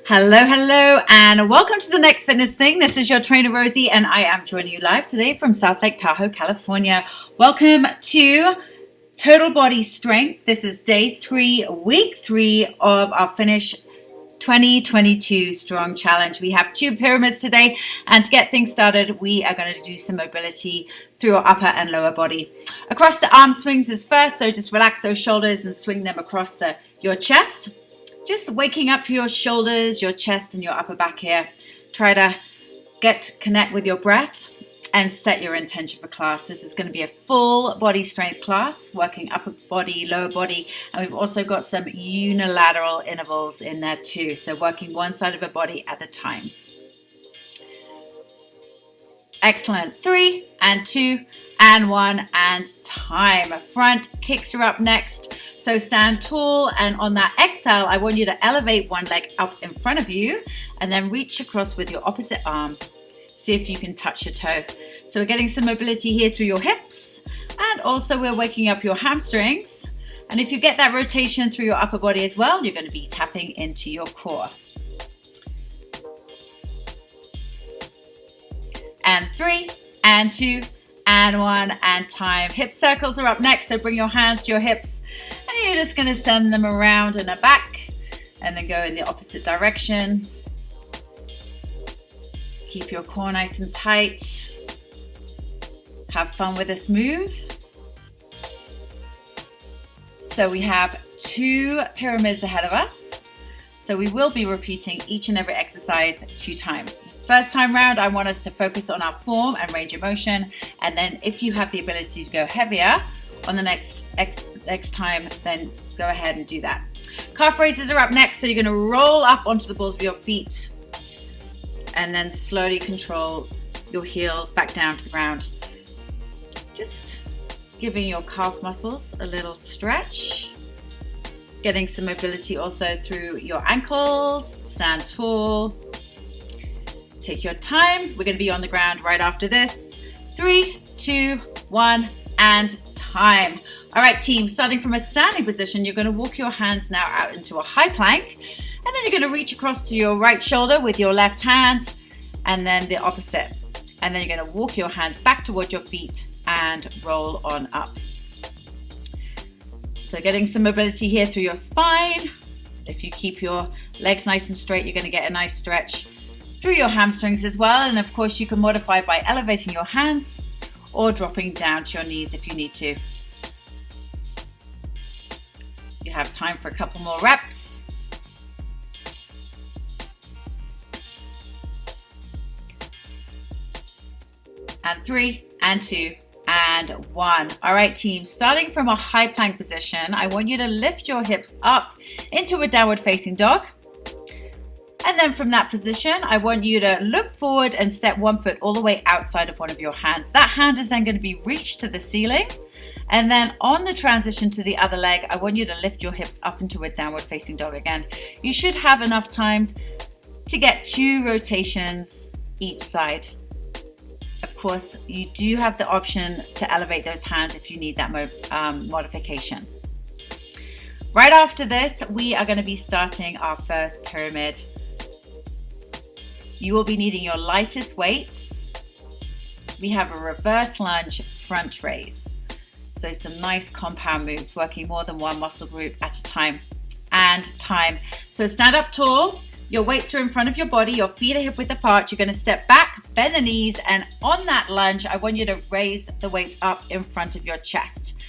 Hello, and welcome to the Next Fitness Thing. This is your trainer, Rosie, and I am joining you live today from South Lake Tahoe, California. Welcome to Total Body Strength. This is day 3, week 3 of our Finish 2022 Strong Challenge. We have 2 pyramids today, and to get things started, we are going to do some mobility through our upper and lower body. Across the arm swings is first, so just relax those shoulders and swing them across your chest. Just waking up your shoulders, your chest, and your upper back here. Try to connect with your breath and set your intention for class. This is going to be a full body strength class, working upper body, lower body, and we've also got some unilateral intervals in there too. So working one side of the body at a time. Excellent. 3 and 2 and 1 and time. Front kicks are up next. So stand tall, and on that exhale, I want you to elevate one leg up in front of you and then reach across with your opposite arm. See if you can touch your toe. So we're getting some mobility here through your hips, and also we're waking up your hamstrings. And if you get that rotation through your upper body as well, you're going to be tapping into your core. And 3 and 2 and 1 and time. Hip circles are up next, so bring your hands to your hips. And you're just going to send them around and back and then go in the opposite direction. Keep your core nice and tight. Have fun with this move. So we have 2 pyramids ahead of us. So we will be repeating each and every exercise 2 times. First time round, I want us to focus on our form and range of motion. And then if you have the ability to go heavier on the next time, then go ahead and do that. Calf raises are up next, so you're going to roll up onto the balls of your feet and then slowly control your heels back down to the ground. Just giving your calf muscles a little stretch. Getting some mobility also through your ankles. Stand tall. Take your time. We're going to be on the ground right after this. 3, 2, 1, and time. All right, team, starting from a standing position, you're going to walk your hands now out into a high plank, and then you're going to reach across to your right shoulder with your left hand, and then the opposite. And then you're going to walk your hands back towards your feet and roll on up. So getting some mobility here through your spine. If you keep your legs nice and straight, you're going to get a nice stretch through your hamstrings as well. And of course, you can modify by elevating your hands or dropping down to your knees if you need to. You have time for a couple more reps. And 3 and 2 and 1. All right, team, starting from a high plank position, I want you to lift your hips up into a downward facing dog. And then from that position, I want you to look forward and step one foot all the way outside of one of your hands. That hand is then going to be reached to the ceiling. And then on the transition to the other leg, I want you to lift your hips up into a downward facing dog again. You should have enough time to get 2 rotations each side. Of course, you do have the option to elevate those hands if you need that modification. Right after this, we are going to be starting our first pyramid. You will be needing your lightest weights. We have a reverse lunge front raise. So some nice compound moves, working more than one muscle group at a time. And time. So stand up tall. Your weights are in front of your body. Your feet are hip width apart. You're going to step back, bend the knees, and on that lunge, I want you to raise the weights up in front of your chest.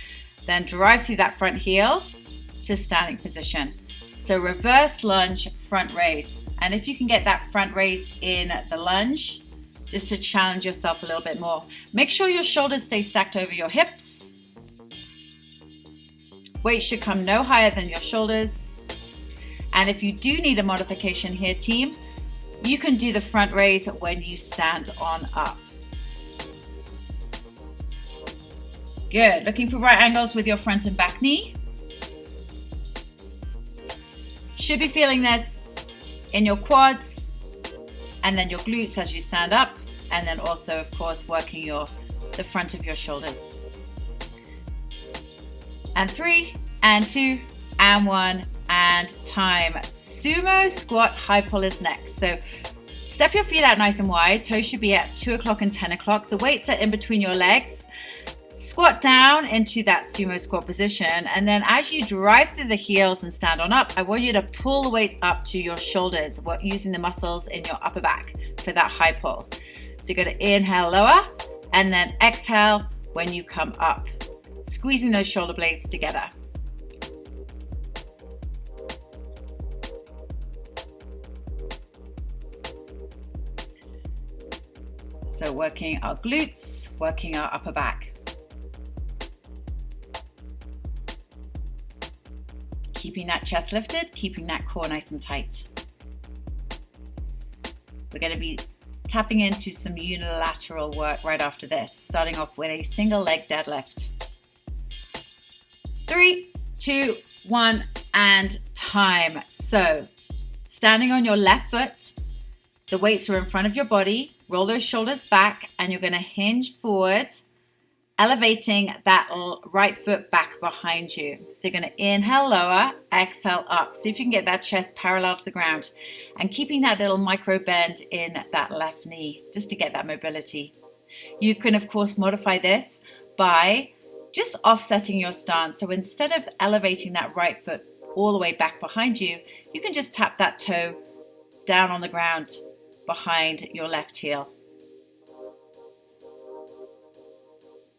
Then drive through that front heel to standing position. So reverse lunge, front raise. And if you can get that front raise in the lunge, just to challenge yourself a little bit more, make sure your shoulders stay stacked over your hips. Weight should come no higher than your shoulders. And if you do need a modification here, team, you can do the front raise when you stand on up. Good. Looking for right angles with your front and back knee. Should be feeling this in your quads and then your glutes as you stand up, and then also, of course, working the front of your shoulders. And 3 and 2 and 1 and time. Sumo squat high pull is next. So step your feet out nice and wide. Toes should be at 2 o'clock and 10 o'clock. The weights are in between your legs. Squat down into that sumo squat position. And then as you drive through the heels and stand on up, I want you to pull the weights up to your shoulders, using the muscles in your upper back for that high pull. So you're going to inhale, lower, and then exhale when you come up, squeezing those shoulder blades together. So working our glutes, working our upper back. Keeping that chest lifted, keeping that core nice and tight. We're going to be tapping into some unilateral work right after this, starting off with a single leg deadlift. 3, 2, 1, and time. So standing on your left foot, the weights are in front of your body. Roll those shoulders back and you're going to hinge forward, elevating that right foot back behind you. So you're going to inhale, lower, exhale, up. See if you can get that chest parallel to the ground and keeping that little micro bend in that left knee just to get that mobility. You can, of course, modify this by just offsetting your stance. So instead of elevating that right foot all the way back behind you, you can just tap that toe down on the ground behind your left heel.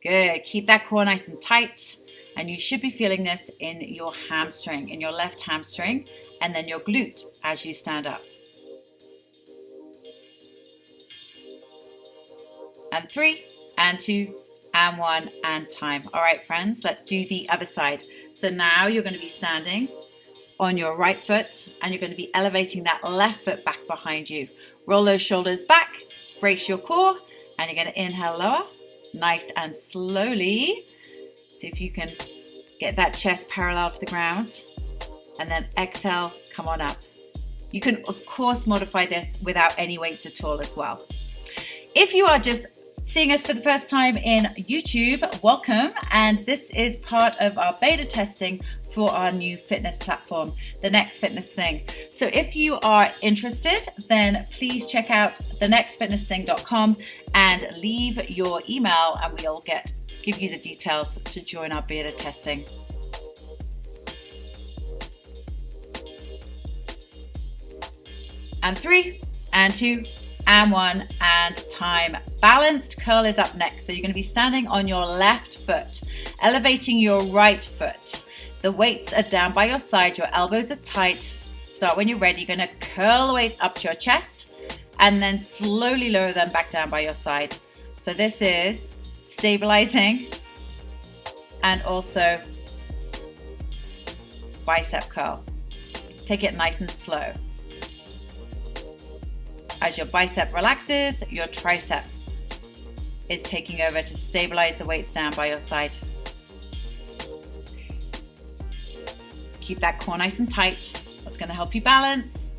Good. Keep that core nice and tight. And you should be feeling this in your hamstring, in your left hamstring, and then your glute as you stand up. And 3, and 2, and 1, and time. All right, friends, let's do the other side. So now you're going to be standing on your right foot and you're going to be elevating that left foot back behind you. Roll those shoulders back, brace your core, and you're going to inhale, lower, nice and slowly. See if you can get that chest parallel to the ground, and then exhale, come on up. You can, of course, modify this without any weights at all as well. If you are just seeing us for the first time in YouTube, welcome. And this is part of our beta testing for our new fitness platform, The Next Fitness Thing. So if you are interested, then please check out thenextfitnessthing.com and leave your email and we'll give you the details to join our beta testing. And 3, and 2, and 1, and time. Balanced curl is up next. So you're going to be standing on your left foot, elevating your right foot. The weights are down by your side, your elbows are tight. Start when you're ready. You're going to curl the weights up to your chest and then slowly lower them back down by your side. So this is stabilizing and also bicep curl. Take it nice and slow. As your bicep relaxes, your tricep is taking over to stabilize the weights down by your side. Keep that core nice and tight. That's going to help you balance.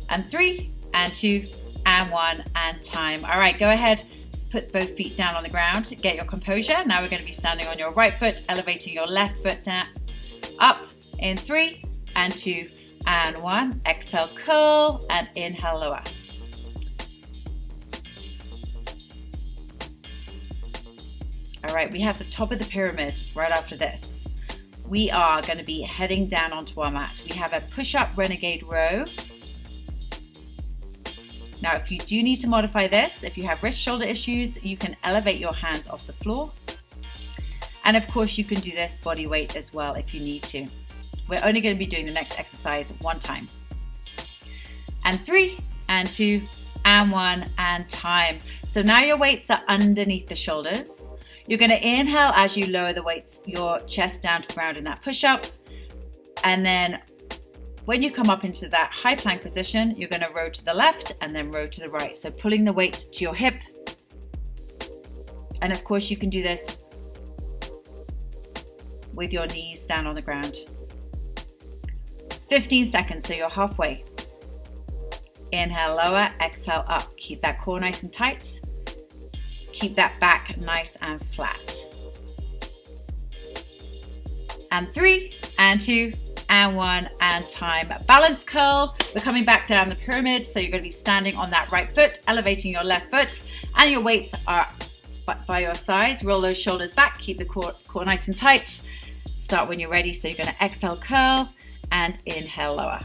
And 3, and 2, and 1, and time. All right, go ahead. Put both feet down on the ground. Get your composure. Now we're going to be standing on your right foot, elevating your left foot down, up in 3, and 2, and 1. Exhale, curl, and inhale, lower. All right, we have the top of the pyramid right after this. We are going to be heading down onto our mat. We have a push-up renegade row. Now, if you do need to modify this, if you have wrist shoulder issues, you can elevate your hands off the floor. And of course, you can do this body weight as well if you need to. We're only going to be doing the next exercise one time. And 3, and 2, and 1, and time. So now your weights are underneath the shoulders. You're going to inhale as you lower the weights, your chest down to the ground in that push-up. And then when you come up into that high plank position, you're going to row to the left and then row to the right. So pulling the weight to your hip. And of course, you can do this with your knees down on the ground. 15 seconds, so you're halfway. Inhale, lower, exhale, up. Keep that core nice and tight. Keep that back nice and flat. And 3, and 2, and 1, and time. Balance curl. We're coming back down the pyramid, so you're going to be standing on that right foot, elevating your left foot, and your weights are by your sides. Roll those shoulders back, keep the core nice and tight. Start when you're ready. So you're going to exhale, curl, and inhale, lower.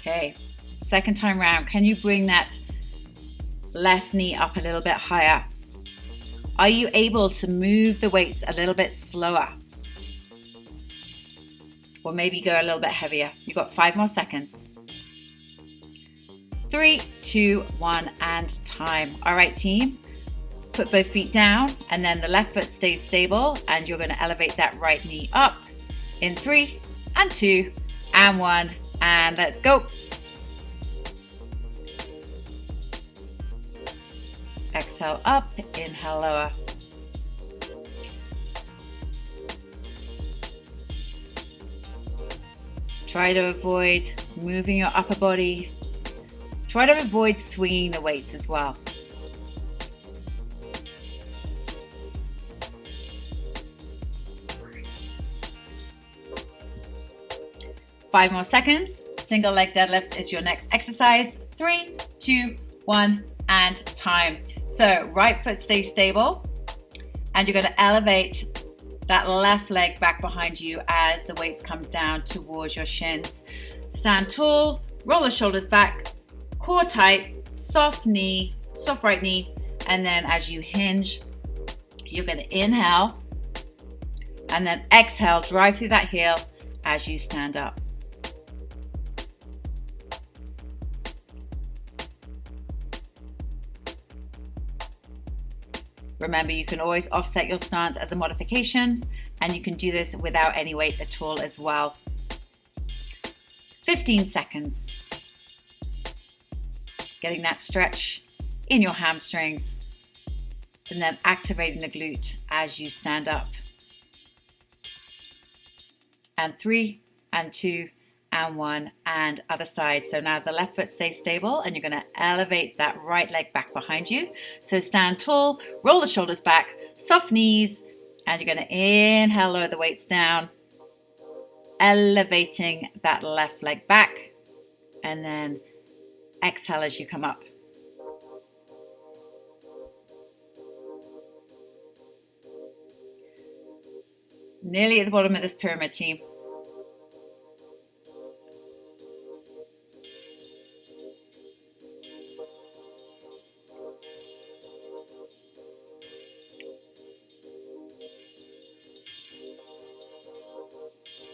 Okay, second time round, can you bring that left knee up a little bit higher? Are you able to move the weights a little bit slower? Or maybe go a little bit heavier. You've got 5 more seconds. 3, 2, 1, and time. All right, team. Put both feet down, and then the left foot stays stable, and you're going to elevate that right knee up in 3, and 2, and 1, and let's go. Exhale up, inhale lower. Try to avoid moving your upper body. Try to avoid swinging the weights as well. 5 more seconds. Single leg deadlift is your next exercise. 3, 2, 1, and time. So right foot stays stable, and you're going to elevate that left leg back behind you as the weights come down towards your shins. Stand tall, roll the shoulders back, core tight, soft knee, soft right knee, and then as you hinge, you're going to inhale, and then exhale, drive through that heel as you stand up. Remember, you can always offset your stance as a modification, and you can do this without any weight at all as well. 15 seconds. Getting that stretch in your hamstrings, and then activating the glute as you stand up. And 3, and 2, and 1, and other side. So now the left foot stays stable, and you're going to elevate that right leg back behind you. So stand tall, roll the shoulders back, soft knees, and you're going to inhale, lower the weights down, elevating that left leg back, and then exhale as you come up. Nearly at the bottom of this pyramid, team.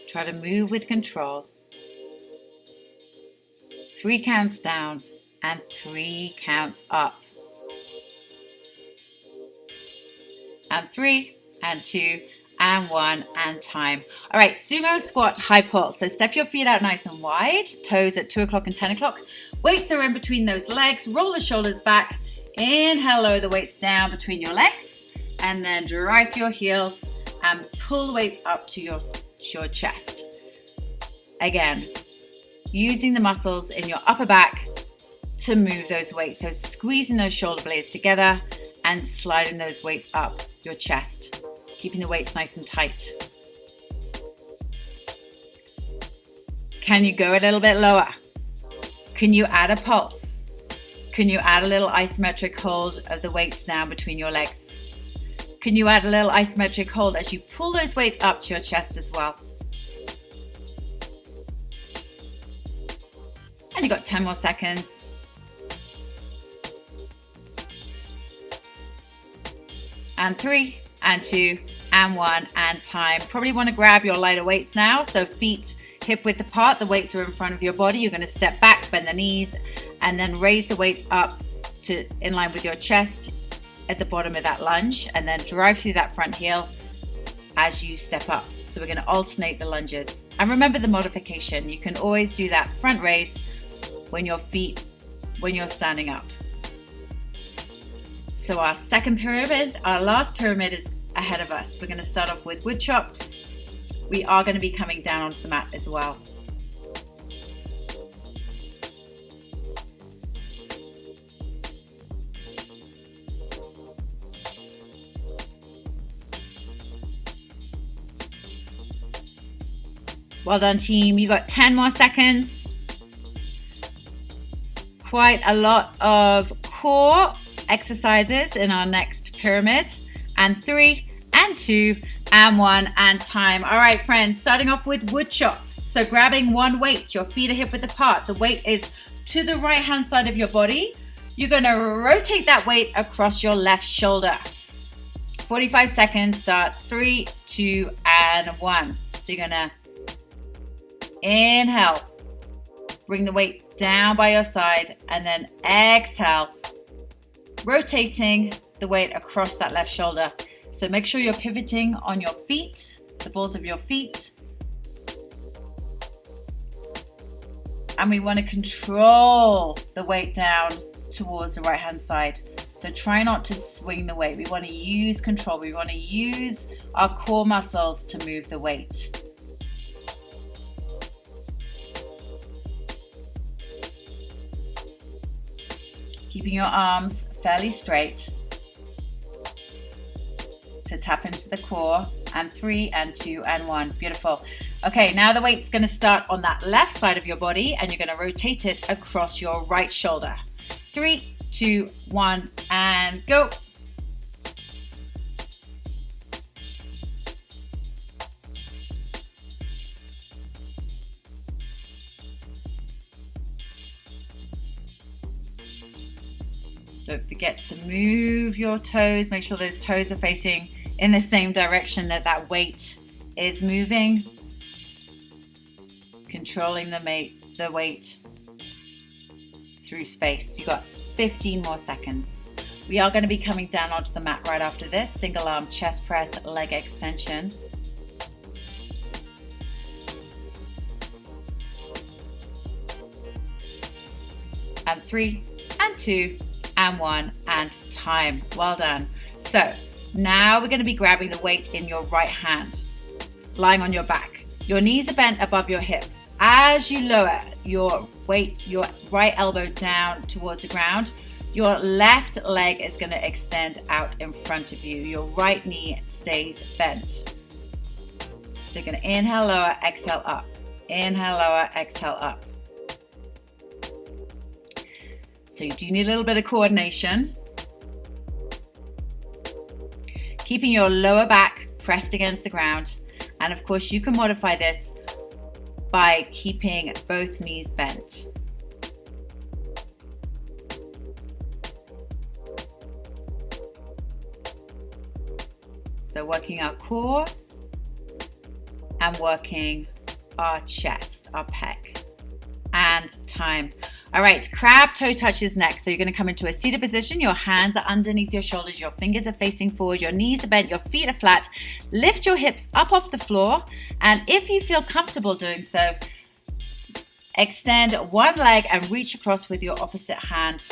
Try to move with control. 3 counts down and 3 counts up. And 3, and 2, and 1, and time. All right, sumo squat, high pull. So step your feet out nice and wide, toes at 2 o'clock and 10 o'clock. Weights are in between those legs. Roll the shoulders back. Inhale, lower the weights down between your legs, and then drive through your heels and pull the weights up to your chest. Again, using the muscles in your upper back to move those weights. So squeezing those shoulder blades together and sliding those weights up your chest, keeping the weights nice and tight. Can you go a little bit lower? Can you add a pulse? Can you add a little isometric hold of the weights down between your legs? Can you add a little isometric hold as you pull those weights up to your chest as well? And you've got 10 more seconds. And 3, and 2, and 1, and time. Probably want to grab your lighter weights now. So feet hip width apart, the weights are in front of your body. You're going to step back, bend the knees, and then raise the weights up to in line with your chest at the bottom of that lunge, and then drive through that front heel as you step up. So we're going to alternate the lunges. And remember the modification. You can always do that front raise when you're standing up. So our second pyramid, our last pyramid is ahead of us. We're going to start off with wood chops. We are going to be coming down onto the mat as well. Well done, team. You got 10 more seconds. Quite a lot of core exercises in our next pyramid. And 3 and 2 and 1 and time. All right, friends, starting off with wood chop. So grabbing one weight, your feet are hip width apart. The weight is to the right hand side of your body. You're going to rotate that weight across your left shoulder. 45 seconds starts. 3, 2, and 1. So you're going to inhale, bring the weight down by your side, and then exhale, rotating the weight across that left shoulder. So make sure you're pivoting on your feet, the balls of your feet. And we want to control the weight down towards the right hand side. So try not to swing the weight. We want to use control. We want to use our core muscles to move the weight. Keeping your arms fairly straight to tap into the core. And 3 and 2 and 1. Beautiful. Okay, now the weight's going to start on that left side of your body and you're going to rotate it across your right shoulder. 3, 2, 1, and go. Don't forget to move your toes. Make sure those toes are facing in the same direction that weight is moving. Controlling the weight through space. You got 15 more seconds. We are going to be coming down onto the mat right after this. Single arm chest press, leg extension. And 3 and 2 and 1 and time. Well done. So now we're going to be grabbing the weight in your right hand, lying on your back. Your knees are bent above your hips. As you lower your weight, your right elbow down towards the ground, your left leg is going to extend out in front of you. Your right knee stays bent. So you're going to inhale, lower, exhale, up. Inhale, lower, exhale, up. So you do need a little bit of coordination. Keeping your lower back pressed against the ground. And of course, you can modify this by keeping both knees bent. So working our core and working our chest, our pec, and time. All right, crab toe touch is next. So you're going to come into a seated position. Your hands are underneath your shoulders. Your fingers are facing forward. Your knees are bent. Your feet are flat. Lift your hips up off the floor. And if you feel comfortable doing so, extend one leg and reach across with your opposite hand.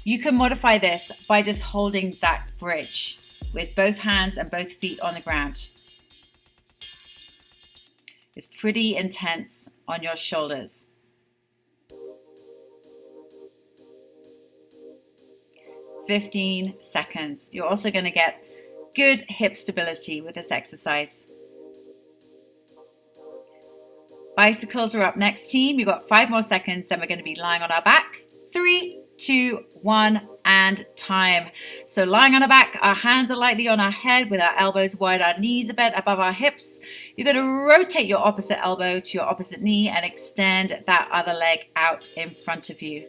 You can modify this by just holding that bridge with both hands and both feet on the ground. It's pretty intense on your shoulders. 15 seconds. You're also going to get good hip stability with this exercise. Bicycles are up next, team. You've got 5 more seconds, then we're going to be lying on our back. 3, 2, 1, and time. So lying on our back, our hands are lightly on our head with our elbows wide, our knees are bent above our hips. You're going to rotate your opposite elbow to your opposite knee and extend that other leg out in front of you.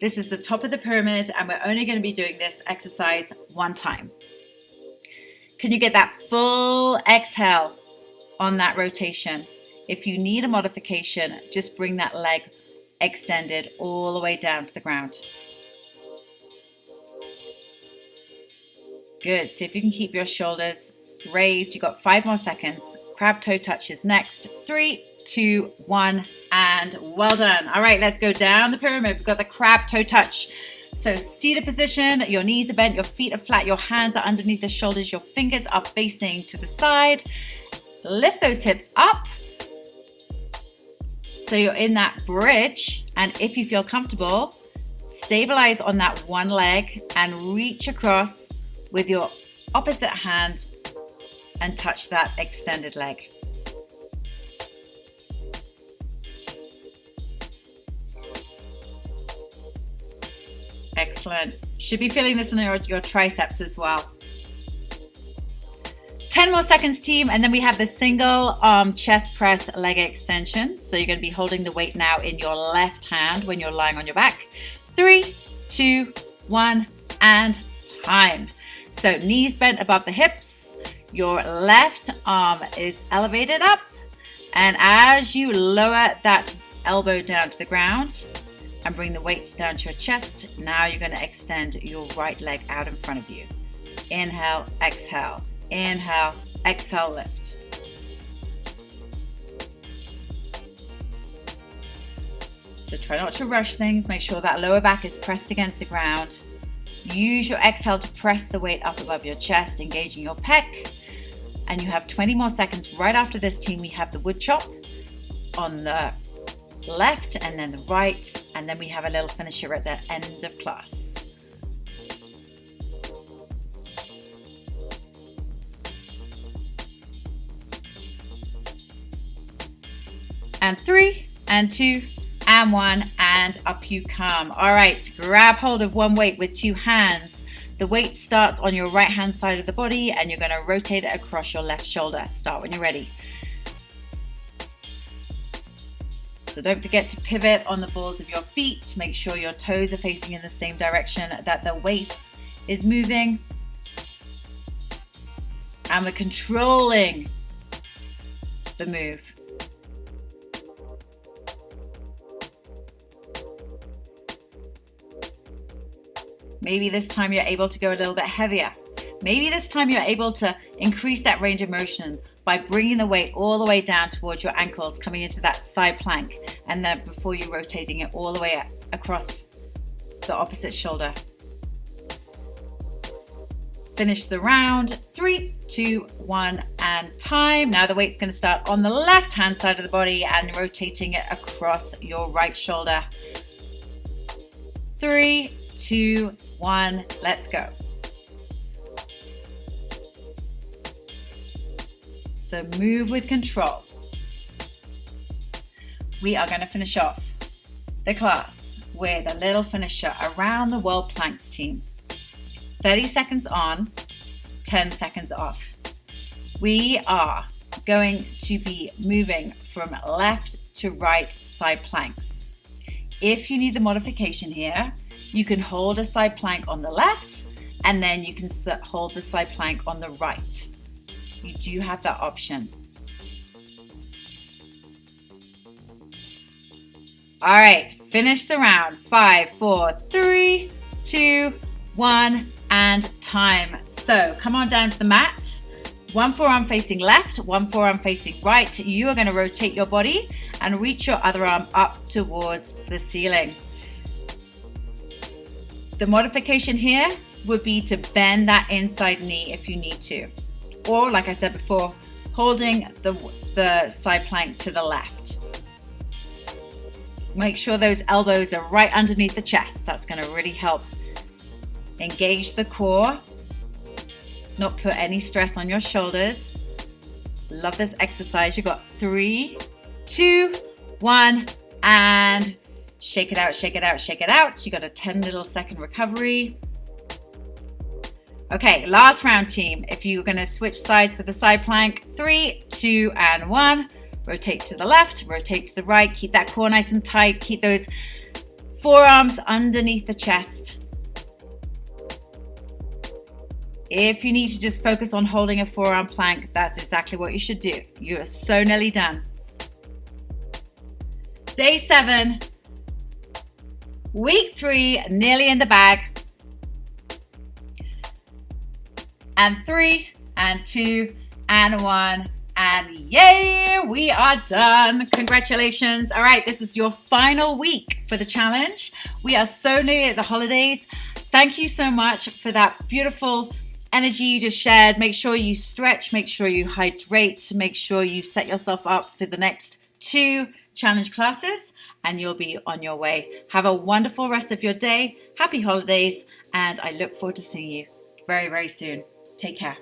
This is the top of the pyramid, and we're only going to be doing this exercise 1 time. Can you get that full exhale on that rotation? If you need a modification, just bring that leg extended all the way down to the ground. Good. See if you can keep your shoulders raised. You've got 5 more seconds. Crab toe touch is next. 3, 2, 1, and well done. All right, let's go down the pyramid. We've got the crab toe touch. So seated position, your knees are bent, your feet are flat, your hands are underneath the shoulders, your fingers are facing to the side. Lift those hips up. So you're in that bridge, and if you feel comfortable, stabilize on that one leg and reach across with your opposite hand and touch that extended leg. Excellent. Should be feeling this in your triceps as well. 10 more seconds, team, and then we have the single arm chest press leg extension. So you're going to be holding the weight now in your left hand when you're lying on your back. 3, 2, 1, and time. So knees bent above the hips. Your left arm is elevated up. And as you lower that elbow down to the ground and bring the weights down to your chest, now you're going to extend your right leg out in front of you. Inhale, exhale. Inhale, exhale, lift. So try not to rush things. Make sure that lower back is pressed against the ground. Use your exhale to press the weight up above your chest, engaging your pec. And you have 20 more seconds. Right after this, team, we have the wood chop on the left and then the right. And then we have a little finisher at the end of class. And 3, and 2, and 1, and up you come. All right, grab hold of one weight with 2 hands. The weight starts on your right hand side of the body and you're going to rotate it across your left shoulder. Start when you're ready. So don't forget to pivot on the balls of your feet. Make sure your toes are facing in the same direction that the weight is moving. And we're controlling the move. Maybe this time you're able to go a little bit heavier. Maybe this time you're able to increase that range of motion by bringing the weight all the way down towards your ankles, coming into that side plank, and then before you rotating it all the way across the opposite shoulder. Finish the round. 3, 2, 1, and time. Now the weight's going to start on the left hand side of the body and rotating it across your right shoulder. 3, 2, 1, let's go. So move with control. We are going to finish off the class with a little finisher around the world planks, team. 30 seconds on, 10 seconds off. We are going to be moving from left to right side planks. If you need the modification here, you can hold a side plank on the left and then you can hold the side plank on the right. You do have that option. All right, finish the round. 5, 4, 3, 2, 1, and time. So come on down to the mat. One forearm facing left, one forearm facing right. You are going to rotate your body and reach your other arm up towards the ceiling. The modification here would be to bend that inside knee if you need to. Or like I said before, holding the side plank to the left. Make sure those elbows are right underneath the chest. That's going to really help engage the core, not put any stress on your shoulders. Love this exercise. You got 3, 2, 1, and shake it out, shake it out, shake it out. You got a 10 little second recovery. Okay, last round, team. If you're going to switch sides for the side plank, 3, 2, and 1. Rotate to the left, rotate to the right. Keep that core nice and tight. Keep those forearms underneath the chest. If you need to just focus on holding a forearm plank, that's exactly what you should do. You are so nearly done. Day 7, week 3, nearly in the bag. And 3, and 2, and 1, and yay, we are done. Congratulations. All right, this is your final week for the challenge. We are so near the holidays. Thank you so much for that beautiful energy you just shared. Make sure you stretch, make sure you hydrate, make sure you set yourself up for the next 2 challenge classes, and you'll be on your way. Have a wonderful rest of your day. Happy holidays, and I look forward to seeing you very, very soon. Take care.